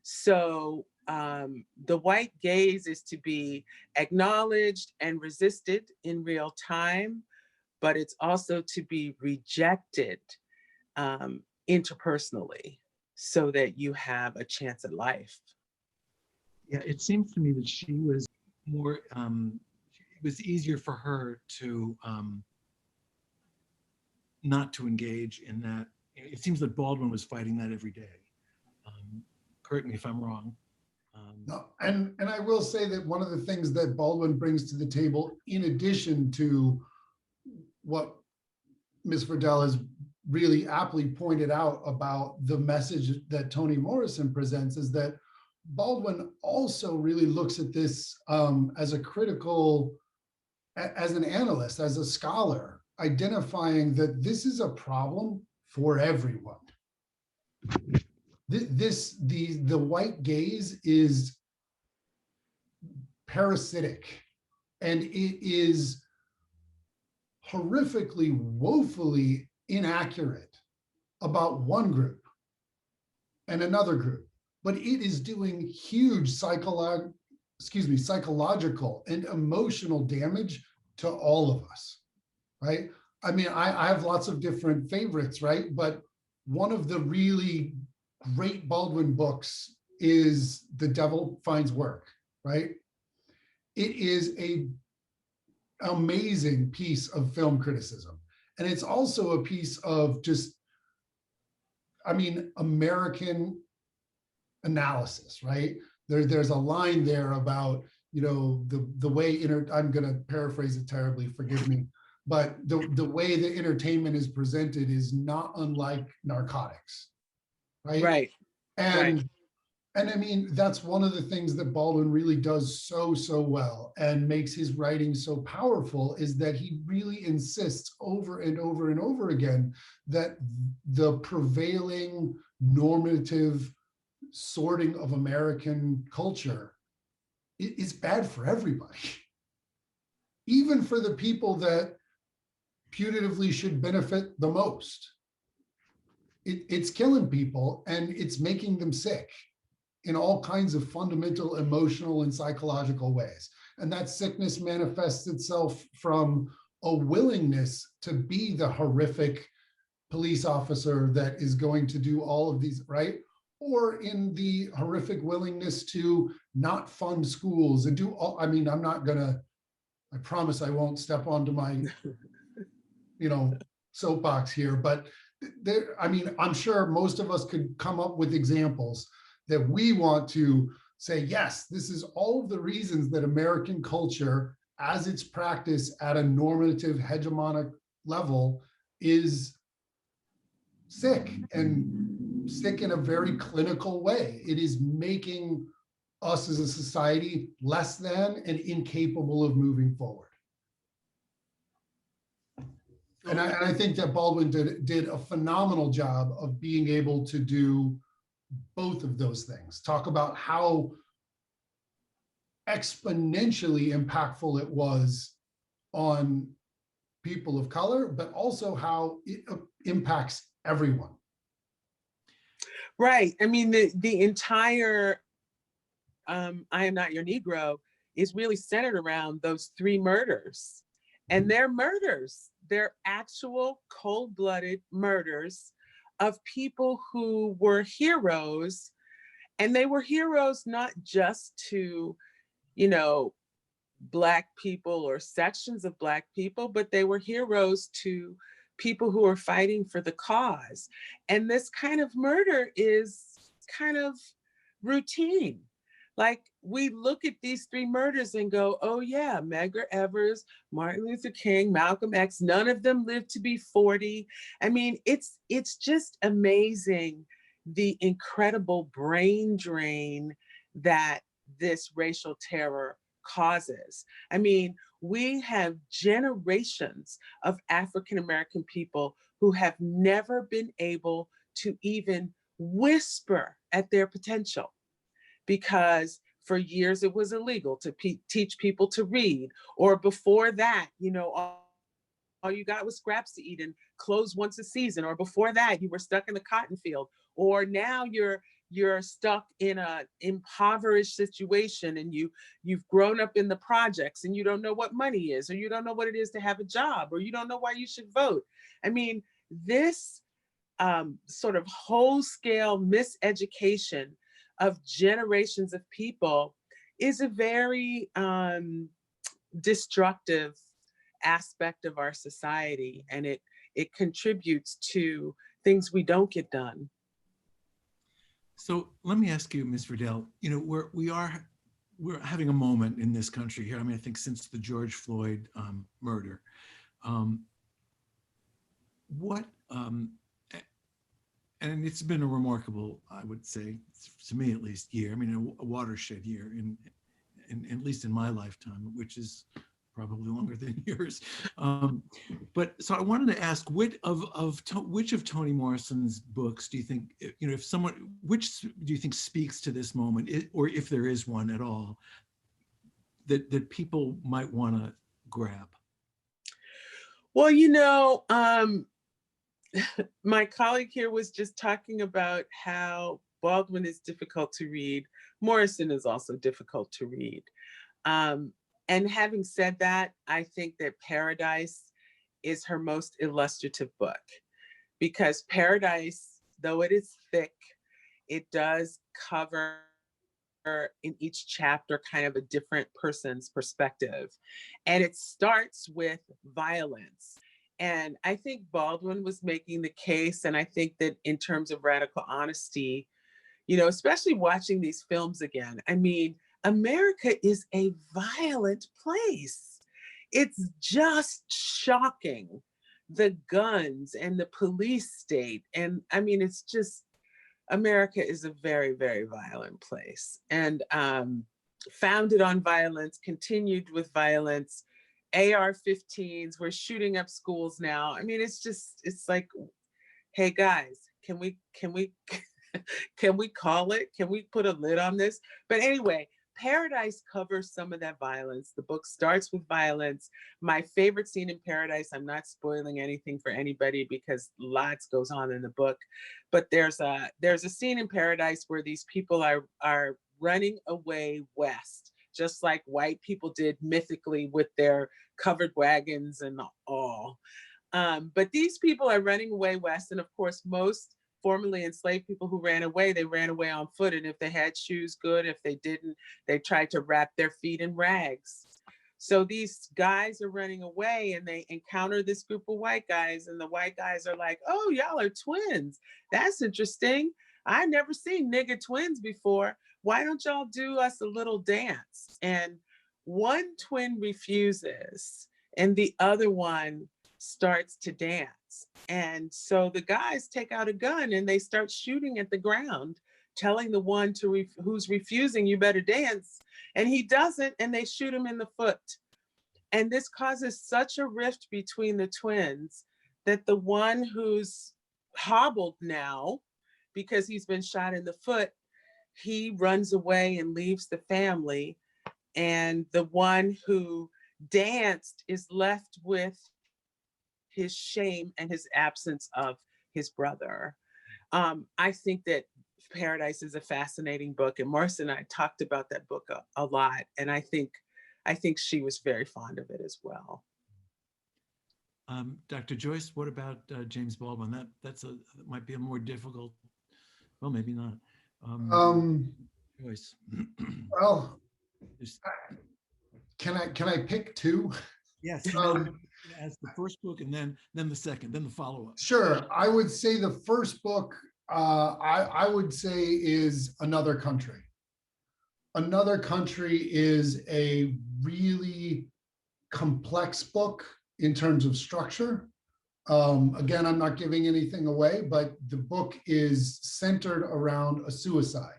So the white gaze is to be acknowledged and resisted in real time, but it's also to be rejected interpersonally, so that you have a chance at life. Yeah, it seems to me that she was more, it was easier for her to not to engage in that. It seems that Baldwin was fighting that every day. Correct me if I'm wrong. No, and I will say that one of the things that Baldwin brings to the table, in addition to what Ms. Verdelle has really aptly pointed out about the message that Toni Morrison presents, is that Baldwin also really looks at this as a critical, as an analyst, as a scholar, identifying that this is a problem for everyone. The white gaze is parasitic, and it is horrifically, woefully inaccurate about one group and another group, but it is doing huge psychological and emotional damage to all of us, right? I mean, I have lots of different favorites, right? But one of the really great Baldwin books is The Devil Finds Work, right? It is a amazing piece of film criticism. And it's also a piece of just, I mean, American analysis, right? There's a line there about, you know, the way, I'm going to paraphrase it terribly, forgive me, but the way that entertainment is presented is not unlike narcotics, right? Right. And right. And I mean, that's one of the things that Baldwin really does so well and makes his writing so powerful, is that he really insists over and over and over again that the prevailing normative sorting of American culture is bad for everybody, even for the people that putatively should benefit the most. It's killing people and it's making them sick in all kinds of fundamental emotional and psychological ways. And that sickness manifests itself from a willingness to be the horrific police officer that is going to do all of these, right? Or in the horrific willingness to not fund schools and do all, I mean, I promise I won't step onto my, soapbox here, but there, I mean, I'm sure most of us could come up with examples that we want to say, yes, this is all of the reasons that American culture, as it's practiced at a normative hegemonic level, is sick, and sick in a very clinical way. It is making us as a society less than and incapable of moving forward. And I think that Baldwin did a phenomenal job of being able to do both of those things. Talk about how exponentially impactful it was on people of color, but also how it impacts everyone. Right. I mean, the entire I Am Not Your Negro is really centered around those three murders. And they're murders. They're actual cold-blooded murders of people who were heroes. And they were heroes not just to, Black people or sections of Black people, but they were heroes to people who are fighting for the cause. And this kind of murder is kind of routine. Like, we look at these three murders and go, oh yeah, Medgar Evers, Martin Luther King, Malcolm X, none of them lived to be 40. I mean, it's just amazing the incredible brain drain that this racial terror causes. I mean, we have generations of African-American people who have never been able to even whisper at their potential, because for years it was illegal to teach people to read, or before that, all you got was scraps to eat and clothes once a season, or before that you were stuck in the cotton field, or now you're stuck in an impoverished situation and you've grown up in the projects and you don't know what money is, or you don't know what it is to have a job, or you don't know why you should vote. I mean, this sort of whole-scale miseducation of generations of people is a very destructive aspect of our society, and it it contributes to things we don't get done. So let me ask you, Ms. Verdelle, you know, we're having a moment in this country here. I mean, I think since the George Floyd murder, what, and it's been a remarkable, I would say, to me at least, year. I mean, a watershed year in at least in my lifetime, which is probably longer than yours. But so I wanted to ask, which of Toni Morrison's books do you think, you know, if someone, which do you think speaks to this moment, or if there is one at all, that people might want to grab? Well, you know, my colleague here was just talking about how Baldwin is difficult to read. Morrison is also difficult to read. And having said that, I think that Paradise is her most illustrative book, because Paradise, though it is thick, it does cover in each chapter kind of a different person's perspective. And it starts with violence. And I think Baldwin was making the case, and I think that in terms of radical honesty, you know, especially watching these films again, I mean, America is a violent place. It's just shocking, the guns and the police state. And I mean, it's just, America is a very, very violent place, and founded on violence, continued with violence. AR-15s, we're shooting up schools now. I mean, it's just, it's like, hey guys, can we can we call it? Can we put a lid on this? But anyway, Paradise covers some of that violence. The book starts with violence. My favorite scene in Paradise, I'm not spoiling anything for anybody because lots goes on in the book, but there's a scene in Paradise where these people are running away west, just like white people did mythically with their covered wagons and all. But these people are running away west, and of course, most formerly enslaved people who ran away, they ran away on foot. And if they had shoes, good. If they didn't, they tried to wrap their feet in rags. So these guys are running away and they encounter this group of white guys, and the white guys are like, oh, y'all are twins. That's interesting. I never seen nigga twins before. Why don't y'all do us a little dance? And one twin refuses and the other one starts to dance. And so the guys take out a gun and they start shooting at the ground, telling the one who's refusing, you better dance. And he doesn't, and they shoot him in the foot. And this causes such a rift between the twins that the one who's hobbled now, because he's been shot in the foot, he runs away and leaves the family. And the one who danced is left with his shame and his absence of his brother. I think that Paradise is a fascinating book, and Morrison and I talked about that book a lot, and I think she was very fond of it as well. Dr. Joyce, what about James Baldwin? That might be a more difficult, well, maybe not. Joyce. Well, can I pick two? Yes. As the first book, and then the second, then the follow-up. Sure. I would say the first book, I would say, is Another Country. Another Country is a really complex book in terms of structure. Again, I'm not giving anything away, but the book is centered around a suicide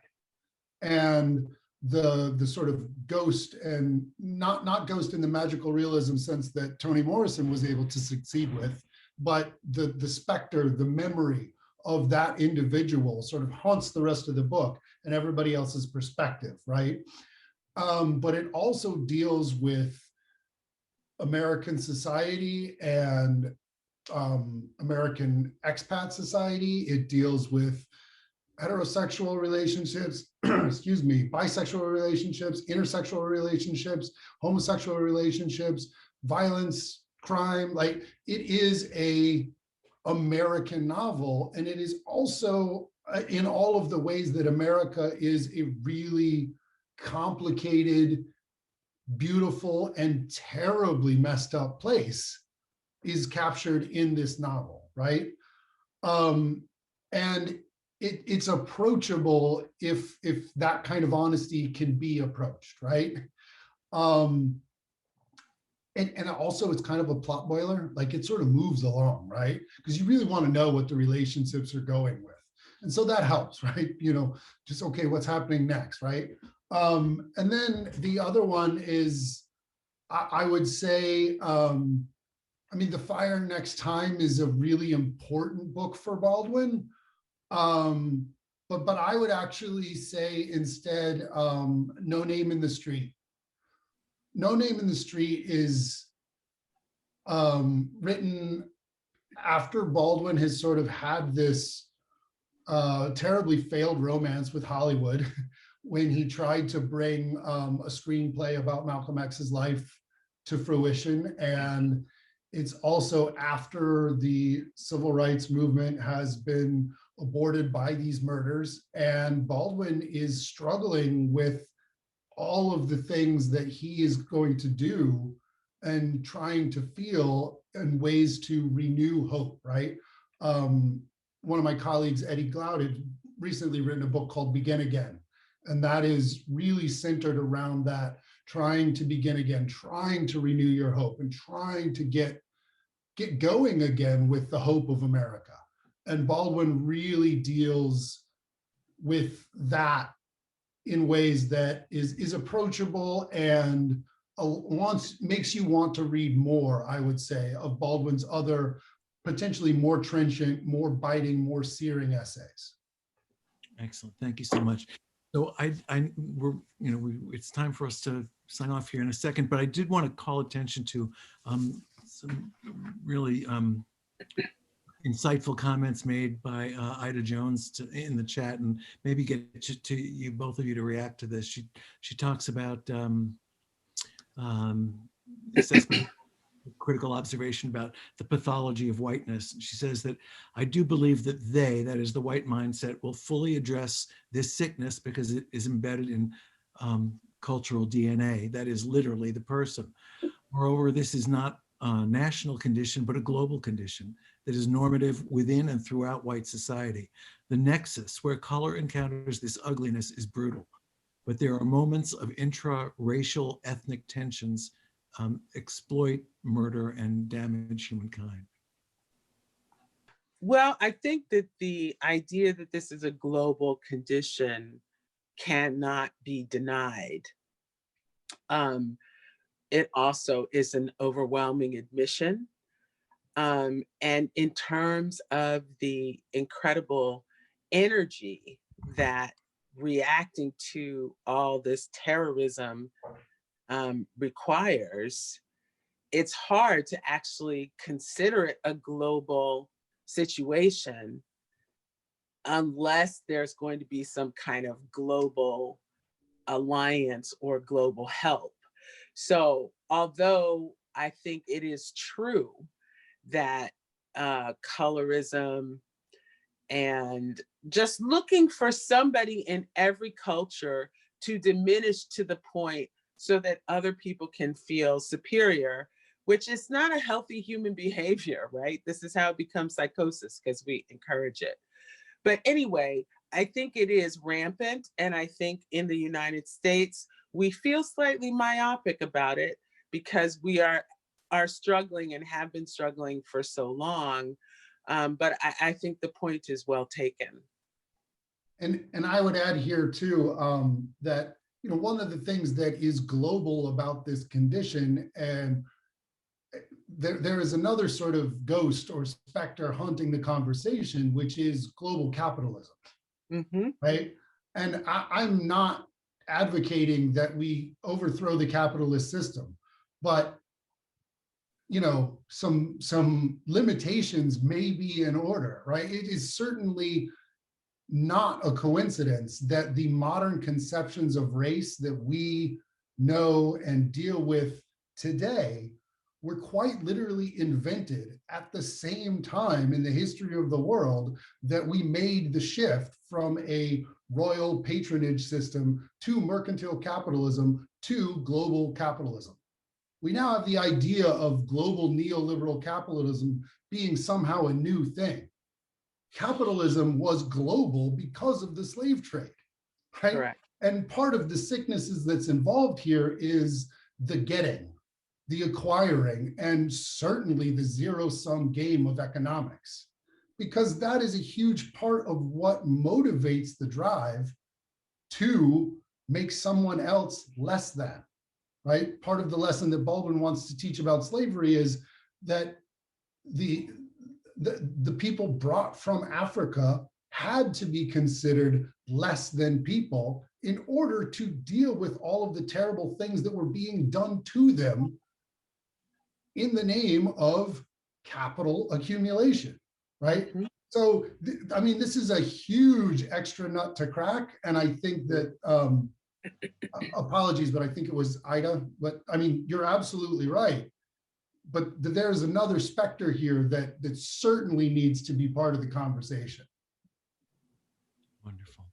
and the sort of ghost, and not ghost in the magical realism sense that Toni Morrison was able to succeed with, but the specter, the memory of that individual sort of haunts the rest of the book and everybody else's perspective, right? But it also deals with American society and American expat society. It deals with heterosexual relationships, excuse me, bisexual relationships, intersexual relationships, homosexual relationships, violence, crime. Like, it is a American novel, and it is also in all of the ways that America is a really complicated, beautiful, and terribly messed up place. is captured in this novel, right? And it's approachable if that kind of honesty can be approached, right? Um, and also it's kind of a plot boiler, like it sort of moves along, right? Because you really want to know what the relationships are going with. And so that helps, right? Just, okay, what's happening next, right? And then the other one is, I would say, I mean, The Fire Next Time is a really important book for Baldwin. But I would actually say instead, No Name in the Street. No Name in the Street is written after Baldwin has sort of had this terribly failed romance with Hollywood when he tried to bring a screenplay about Malcolm X's life to fruition. And it's also after the civil rights movement has been aborted by these murders. And Baldwin is struggling with all of the things that he is going to do and trying to feel and ways to renew hope, right? One of my colleagues, Eddie Glaude, had recently written a book called Begin Again. And that is really centered around that, trying to begin again, trying to renew your hope and trying to get going again with the hope of America. And Baldwin really deals with that in ways that is approachable and makes you want to read more, I would say, of Baldwin's other potentially more trenchant, more biting, more searing essays. Excellent. Thank you so much. So it's time for us to sign off here in a second, but I did want to call attention to some really insightful comments made by Ida Jones in the chat, and maybe get to you, both of you, to react to this. She talks about assessment, critical observation about the pathology of whiteness. She says that, I do believe that they, that is the white mindset, will fully address this sickness because it is embedded in cultural DNA, that is literally the person. Moreover, this is not a national condition, but a global condition that is normative within and throughout white society. The nexus where color encounters this ugliness is brutal, but there are moments of intra-racial ethnic tensions exploit, murder, and damage humankind. Well, I think that the idea that this is a global condition cannot be denied. It also is an overwhelming admission. And in terms of the incredible energy that reacting to all this terrorism requires, it's hard to actually consider it a global situation unless there's going to be some kind of global alliance or global help. So although I think it is true that colorism and just looking for somebody in every culture to diminish to the point so that other people can feel superior, which is not a healthy human behavior, right? This is how it becomes psychosis, because we encourage it. But anyway, I think it is rampant. And I think in the United States, we feel slightly myopic about it because we are struggling and have been struggling for so long. But I think the point is well taken. And I would add here too, that one of the things that is global about this condition, and there is another sort of ghost or specter haunting the conversation, which is global capitalism, right? And I'm not advocating that we overthrow the capitalist system, but some limitations may be in order, right? It is certainly not a coincidence that the modern conceptions of race that we know and deal with today were quite literally invented at the same time in the history of the world that we made the shift from a royal patronage system to mercantile capitalism to global capitalism. We now have the idea of global neoliberal capitalism being somehow a new thing. Capitalism was global because of the slave trade, right? Correct. And part of the sicknesses that's involved here is the getting, the acquiring, and certainly the zero-sum game of economics, because that is a huge part of what motivates the drive to make someone else less than, right? Part of the lesson that Baldwin wants to teach about slavery is that the people brought from Africa had to be considered less than people in order to deal with all of the terrible things that were being done to them in the name of capital accumulation, right? Mhm. So, I mean, this is a huge extra nut to crack. And I think that, apologies, but I think it was Ida, but I mean, you're absolutely right. But there's another specter here that certainly needs to be part of the conversation. Wonderful.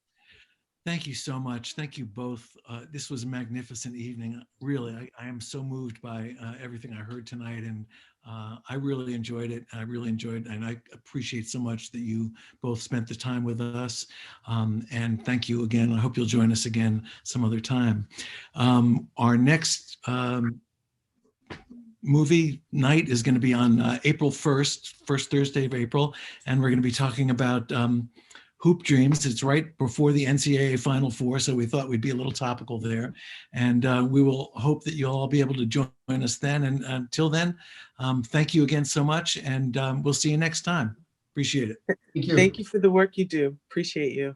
Thank you so much. Thank you both. This was a magnificent evening. Really, I am so moved by everything I heard tonight, and I really enjoyed it. I really enjoyed, and I appreciate so much that you both spent the time with us. And thank you again. I hope you'll join us again some other time. Our next movie night is going to be on April 1st, first Thursday of April, and we're going to be talking about Hoop Dreams. It's right before the NCAA Final Four, so we thought we'd be a little topical there. And we will hope that you'll all be able to join us then. And until then, thank you again so much, and we'll see you next time. Appreciate it. Thank you. Thank you for the work you do. Appreciate you.